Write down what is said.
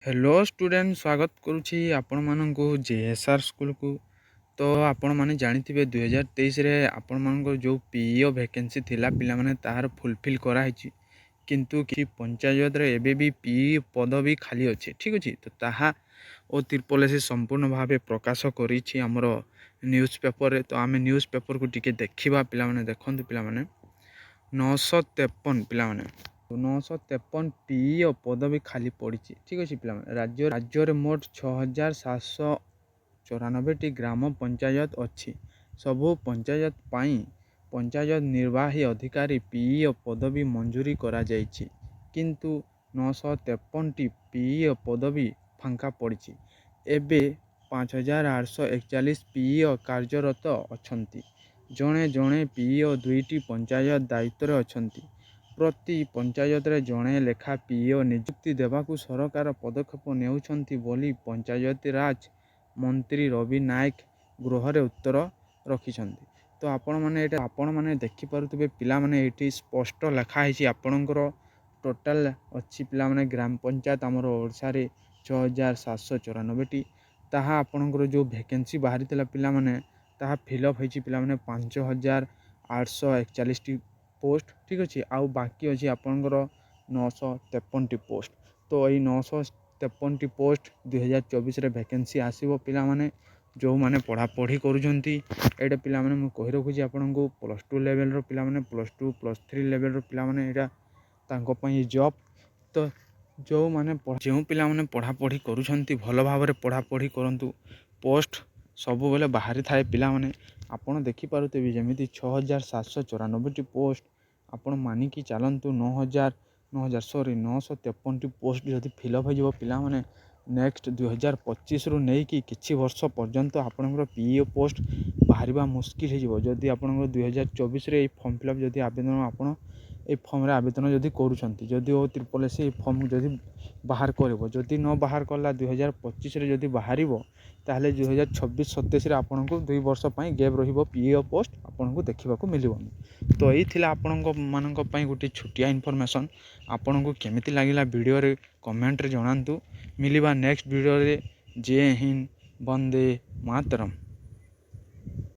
Hello student स्वागत करुछि आपण माननकु JSR school को। तो आपण माने जानिथिबे 2023 रे आपण मानकर जो पीईओ वैकेंसी थिला पिला माने तार फुलफिल करा हिची, किंतु कि पंचायत रे एबे भी पीई पदवी खाली अछि। ठीक अछि, तो ताहा ओ तिरपले से संपूर्ण भाबे प्रकाश करिछि हमर न्यूज़ पेपर रे। तो आमे न्यूज़ पेपर को टिके देखिबा। पिला माने देखंतु, पिला माने 953 पिला माने 953 पीईओ पदवी खाली पड़ी। ठीक अच्छे पिला राज्य रे मोट 6794 ग्राम पंचायत अच्छी। सबु पंचायत पाई पंचायत निर्वाही अधिकारी पीईओ पदवी मंजूरी करा जायछि, किंतु 953 पीईओ पदवी फांका पड़ी। एबे 5841 पीईओ कार्यरत अछंती। जणे जणे पीईओ 2टी पंचायत दायित्व अछंती। प्रति पंचायत रे जणे लेखा पीईओ नियुक्ति देवाकू सरकार पदक्षेप नेउछंती बोली पंचायती राज मंत्री रवि नायक गृह रे उत्तर रखिछंती। तो आपण माने देखि पारुतबे पिला माने एठी स्पष्ट लेखा हिची आपणकर टोटल अच्छी पिला माने ग्राम पंचायत हमर ओडिसा रे 6794 टी। ताहा आपणकर जो वैकेंसी बाहरी थिला पिला माने ताहा फिलअप हिची पिला माने 5841 टी पोस्ट। ठीक अच्छे, आउ बाकी अच्छी आपणकर 953 टी पोस्ट। तो यही 953 टी पोस्ट 2024 रे वैकेंसी आसीबो पिला माने जो माने पढ़ापढ़ी करुछंती। एटा पिला माने मु कहि रखुची आपनको +2 लेवल रो पिला माने +2 +3 लेवल रो पिला माने एटा तांको पई जॉब। तो जो माने जो पिला माने पढ़ापढ़ी करुछंती भल भाबरे पढ़ापढ़ी करंतु। पोस्ट सबु बेले बाहरी थाए पिला माने आपण देखि पारुते जेमिति 6794 टी पोस्ट आपण मानिकी चलंतु 953 टी पोस्ट जदि फिलअप हो पिला माने नेक्स्ट 2025 रु नहीं कि किछि वर्ष पर्यंत आपनकर पीईओ पोस्ट बाहरिबा मुश्किल हो जदि आपनकर 2024 रे फॉर्म फिलअप जदि आवेदन आपण ए फॉर्म रे आवेदन जदि करूछंती, जदि ओ त्रिपल एस ए फॉर्म जदि बाहर करबो, जदि न बाहर करला 2025 रे जदि बाहरिबो ताहले 2026-27 रे आपनको 2 वर्ष पई गैप रहिबो, पीईओ पोस्ट आपनको देखिबाकू मिलिबोनी। तो एही थिला आपनको मानक पई गुटी छुटिया इन्फॉर्मेशन। आपनको केमिति लागिला वीडियो रे कमेंट रे जणांतु। मिलिबा नेक्स्ट वीडियो रे। जय हिंद, वंदे मातरम।